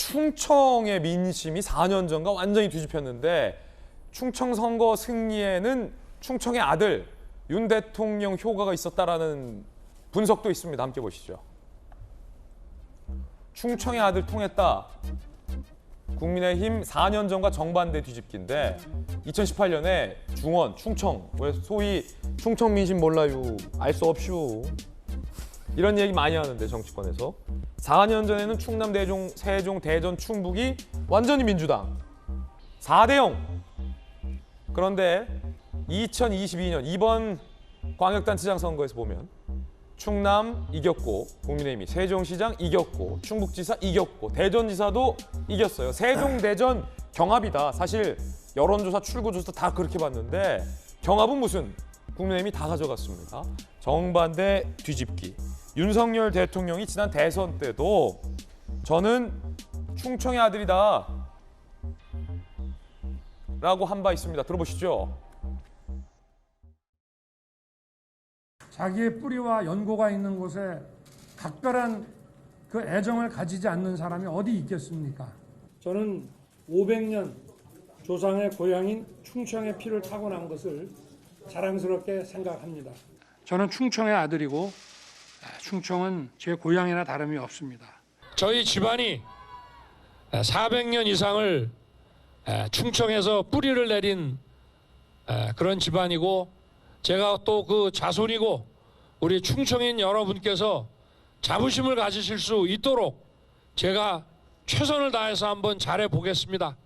충청의 민심이 4년 전과 완전히 뒤집혔는데 충청 선거 승리에는 충청의 아들 윤 대통령 효과가 있었다라는 분석도 있습니다. 함께 보시죠. 충청의 아들 통했다. 국민의힘 4년 전과 정반대 뒤집기인데 2018년에 중원, 충청, 왜 소위 충청 민심 몰라요, 알 수 없슈 이런 얘기 많이 하는데 정치권에서 4년 전에는 충남, 세종, 대전, 충북이 완전히 민주당 4대0. 그런데 2022년 이번 광역단체장 선거에서 보면 충남 이겼고 국민의힘이 세종시장 이겼고 충북지사 이겼고 대전지사도 이겼어요. 세종, 대전 경합이다. 사실 여론조사, 출구조사 다 그렇게 봤는데 경합은 무슨? 국민의힘이 다 가져갔습니다. 정반대 뒤집기. 윤석열 대통령이 지난 대선 때도 저는 충청의 아들이다 라고 한 바 있습니다. 들어보시죠. 자기의 뿌리와 연고가 있는 곳에 각별한 그 애정을 가지지 않는 사람이 어디 있겠습니까? 저는 500년 조상의 고향인 충청의 피를 타고난 것을 자랑스럽게 생각합니다. 저는 충청의 아들이고 충청은 제 고향이나 다름이 없습니다. 저희 집안이 400년 이상을 충청에서 뿌리를 내린 그런 집안이고 제가 또 그 자손이고 우리 충청인 여러분께서 자부심을 가지실 수 있도록 제가 최선을 다해서 한번 잘해 보겠습니다.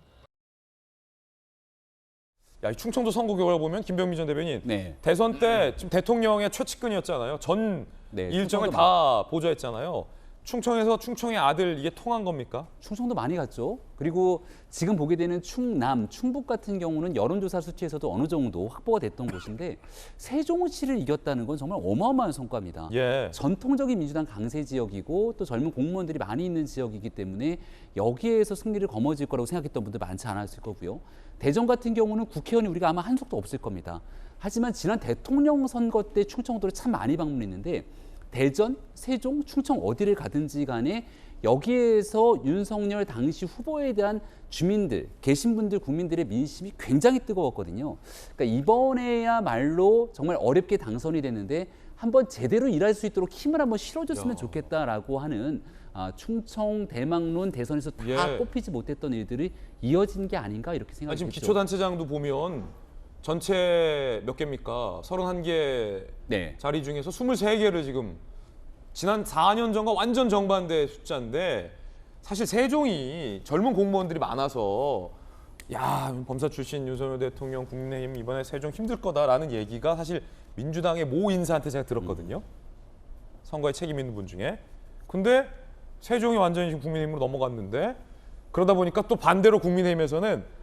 야, 이 충청도 선거 결과 보면 김병민 전 대변인 네. 대선 때 지금 대통령의 최측근이었잖아요. 전 네, 일정을 다 보좌했잖아요. 충청에서 충청의 아들 이게 통한 겁니까? 충청도 많이 갔죠. 그리고 지금 보게 되는 충남, 충북 같은 경우는 여론조사 수치에서도 어느 정도 확보가 됐던 곳인데 세종시를 이겼다는 건 정말 어마어마한 성과입니다. 예. 전통적인 민주당 강세 지역이고 또 젊은 공무원들이 많이 있는 지역이기 때문에 여기에서 승리를 거머쥘 거라고 생각했던 분들 많지 않았을 거고요. 대전 같은 경우는 국회의원이 우리가 아마 한석도 없을 겁니다. 하지만 지난 대통령 선거 때 충청도를 참 많이 방문했는데 대전, 세종, 충청 어디를 가든지 간에 여기에서 윤석열 당시 후보에 대한 주민들, 계신 분들, 국민들의 민심이 굉장히 뜨거웠거든요. 그러니까 이번에야말로 정말 어렵게 당선이 됐는데 한번 제대로 일할 수 있도록 힘을 한번 실어줬으면 좋겠다라고 하는 충청 대망론 대선에서 다 예. 꼽히지 못했던 일들이 이어진 게 아닌가 이렇게 생각이 지금 들죠. 기초단체장도 보면 전체 몇 개입니까? 31개 네. 자리 중에서 23개를 지금 지난 4년 전과 완전 정반대 숫자인데 사실 세종이 젊은 공무원들이 많아서 야, 검사 출신 윤석열 대통령 국민의힘 이번에 세종 힘들 거다라는 얘기가 사실 민주당의 모 인사한테 제가 들었거든요. 선거에 책임 있는 분 중에. 근데 세종이 완전히 지금 국민의힘으로 넘어갔는데 그러다 보니까 또 반대로 국민의힘에서는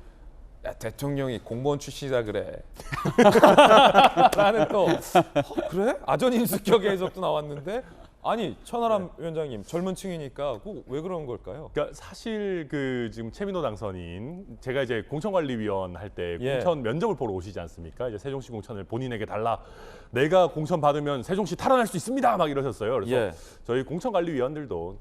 야, 대통령이 공무원 출신이다 그래. 라는 또 그래? 아전인수격의 해석도 나왔는데 아니 천하람 위원장님 젊은 층이니까 왜 그런 걸까요? 그러니까 사실 그 지금 최민호 당선인 제가 이제 공천관리위원 할 때 예. 공천 면접을 보러 오시지 않습니까? 이제 세종시 공천을 본인에게 달라. 내가 공천 받으면 세종시 탈환할 수 있습니다. 막 이러셨어요. 그래서 예. 저희 공천관리위원들도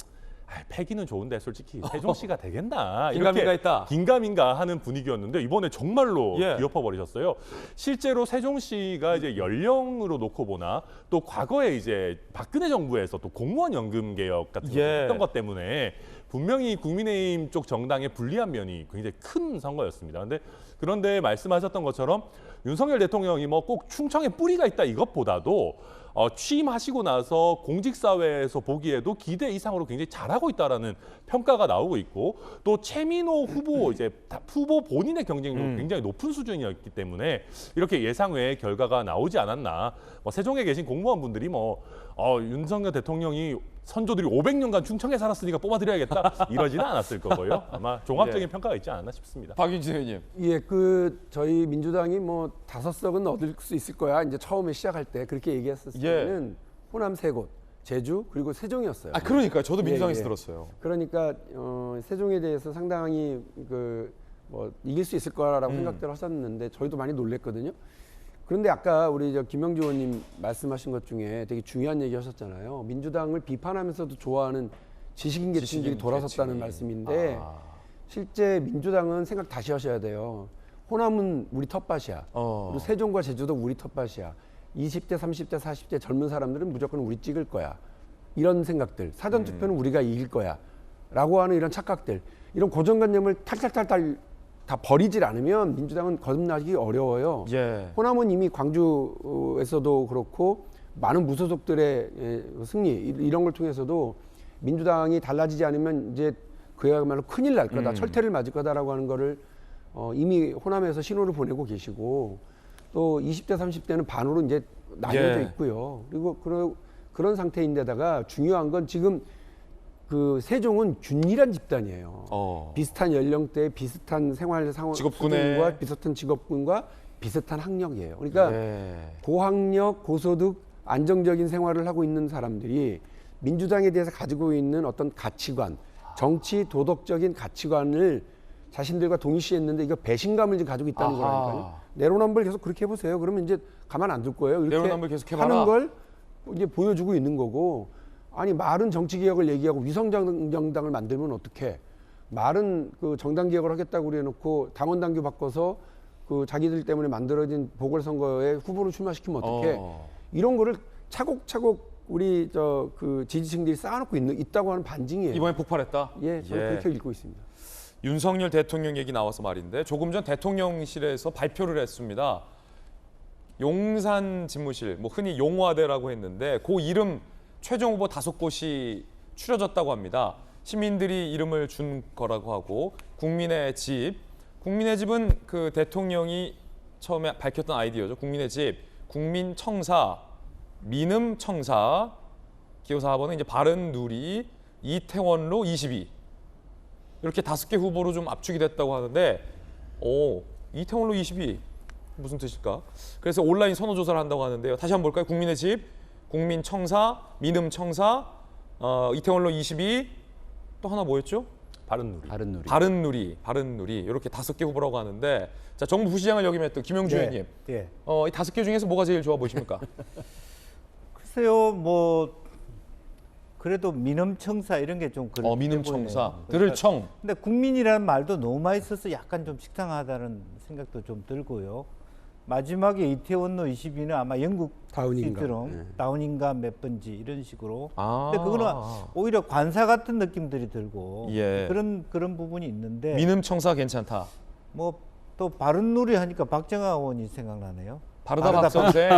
패기는 좋은데 솔직히 세종시가 되겠나 긴가민가 이렇게 있다. 긴가민가 하는 분위기였는데 이번에 정말로 예. 뒤엎어버리셨어요. 실제로 세종시가 이제 연령으로 놓고 보나 또 과거에 이제 박근혜 정부에서 또 공무원 연금 개혁 같은 거 예. 했던 것 때문에 분명히 국민의힘 쪽 정당에 불리한 면이 굉장히 큰 선거였습니다. 그런데 말씀하셨던 것처럼 윤석열 대통령이 뭐 꼭 충청에 뿌리가 있다 이것보다도 취임하시고 나서 공직사회에서 보기에도 기대 이상으로 굉장히 잘하고 있다라는 평가가 나오고 있고 또 최민호 후보 이제 후보 본인의 경쟁력이 굉장히 높은 수준이었기 때문에 이렇게 예상 외의 결과가 나오지 않았나. 세종에 계신 공무원분들이 윤석열 대통령이 선조들이 500년간 충청에 살았으니까 뽑아드려야겠다 이러지는 않았을 거고요. 아마 종합적인 예. 평가가 있지 않았나 싶습니다. 박윤진 의원님. 예, 저희 민주당이 뭐 5석은 얻을 수 있을 거야. 이제 처음에 시작할 때 그렇게 얘기했었을 때는 호남 3곳, 제주 그리고 세종이었어요. 아 그러니까요. 저도 예, 민주당에서 예. 들었어요. 그러니까 세종에 대해서 상당히 이길 수 있을 거라고 생각들 하셨는데 저희도 많이 놀랬거든요. 그런데 아까 우리 김영주 의원님 말씀하신 것 중에 되게 중요한 얘기 하셨잖아요. 민주당을 비판하면서도 좋아하는 지식인 계층들이 지식인 돌아섰다는 계층이. 말씀인데 아. 실제 민주당은 생각 다시 하셔야 돼요. 호남은 우리 텃밭이야. 그리고 세종과 제주도 우리 텃밭이야. 20대, 30대, 40대 젊은 사람들은 무조건 우리 찍을 거야. 이런 생각들. 사전투표는 우리가 이길 거야. 라고 하는 이런 착각들. 이런 고정관념을 탈탈탈탈 다 버리질 않으면 민주당은 거듭나기 어려워요. 예. 호남은 이미 광주에서도 그렇고 많은 무소속들의 승리 이런 걸 통해서도 민주당이 달라지지 않으면 이제 그야말로 큰일 날 거다, 철퇴를 맞을 거다라고 하는 거를 이미 호남에서 신호를 보내고 계시고 또 20대, 30대는 반으로 이제 나뉘어져 예. 있고요. 그리고 그런 상태인데다가 중요한 건 지금 그 세종은 균일한 집단이에요. 비슷한 연령대, 비슷한 생활 상황, 직업군에. 수준과 비슷한 직업군과 비슷한 학력이에요. 그러니까 예. 고학력, 고소득, 안정적인 생활을 하고 있는 사람들이 민주당에 대해서 가지고 있는 어떤 가치관, 정치 도덕적인 가치관을 자신들과 동일시했는데 이거 배신감을 지금 가지고 있다는 아하. 거라니까요. 내로남불 계속 그렇게 해보세요. 그러면 이제 가만 안 둘 거예요. 이렇게 내로남불 계속 해봐라. 하는 걸 이제 보여주고 있는 거고. 아니 말은 정치 개혁을 얘기하고 위성 정당을 만들면 어떡해? 말은 그 정당 개혁을 하겠다고 그래놓고 당원 당규 바꿔서 그 자기들 때문에 만들어진 보궐선거에 후보를 출마시키면 어떡해? 이런 거를 차곡차곡 우리 그 지지층들이 쌓아놓고 있다고 하는 반증이에요. 이번에 폭발했다. 예, 저는 그렇게 읽고 있습니다. 윤석열 대통령 얘기 나와서 말인데 조금 전 대통령실에서 발표를 했습니다. 용산 집무실, 뭐 흔히 용화대라고 했는데 그 이름 최종 후보 5곳이 추려졌다고 합니다. 시민들이 이름을 준 거라고 하고 국민의 집은 그 대통령이 처음에 밝혔던 아이디어죠. 국민의 집, 국민청사, 민음청사, 기호 4번은 이제 바른누리, 이태원로 22 이렇게 5개 후보로 좀 압축이 됐다고 하는데 이태원로 22 무슨 뜻일까? 그래서 온라인 선호 조사를 한다고 하는데요. 다시 한번 볼까요? 국민의 집, 국민청사, 민음청사, 이태원로 22 또 하나 뭐였죠? 바른누리. 바른누리 이렇게 5개 후보라고 하는데 자 정부 부시장을 역임했던 김영주 의원님 예. 이 5개 중에서 뭐가 제일 좋아 보이십니까? 글쎄요, 뭐 그래도 민음청사 이런 게 좀 그렇게 민음청사, 보이네요. 들을청. 근데 국민이라는 말도 너무 많이 써서 약간 좀 식상하다는 생각도 좀 들고요. 마지막에 이태원로 22는 아마 영국 다운인가. 시드롬, 네. 다운인가 몇 번지 이런 식으로. 아. 근데 그거는 오히려 관사 같은 느낌들이 들고 예. 그런 부분이 있는데 민음청사 괜찮다. 뭐 또 바른누리 하니까 박정아 의원이 생각나네요. 바르다 박선생.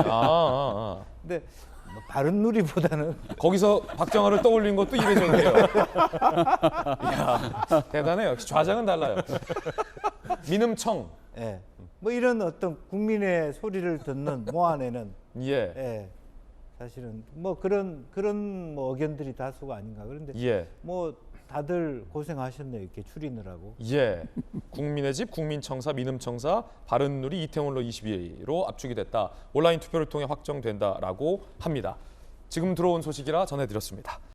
근데 뭐 바른누리보다는 거기서 박정아를 떠올린 것도 이례적이에요. 이야, 대단해요. 역시 좌장은 달라요. 민음청. 예. 뭐 이런 어떤 국민의 소리를 듣는 모아내는 예. 예. 사실은 뭐 그런 뭐 의견들이 다수가 아닌가. 그런데 예. 뭐 다들 고생하셨네요. 이렇게 추리느라고. 예. 국민의 집, 국민청사, 민음청사, 바른누리, 이태원로 22로 압축이 됐다. 온라인 투표를 통해 확정된다라고 합니다. 지금 들어온 소식이라 전해드렸습니다.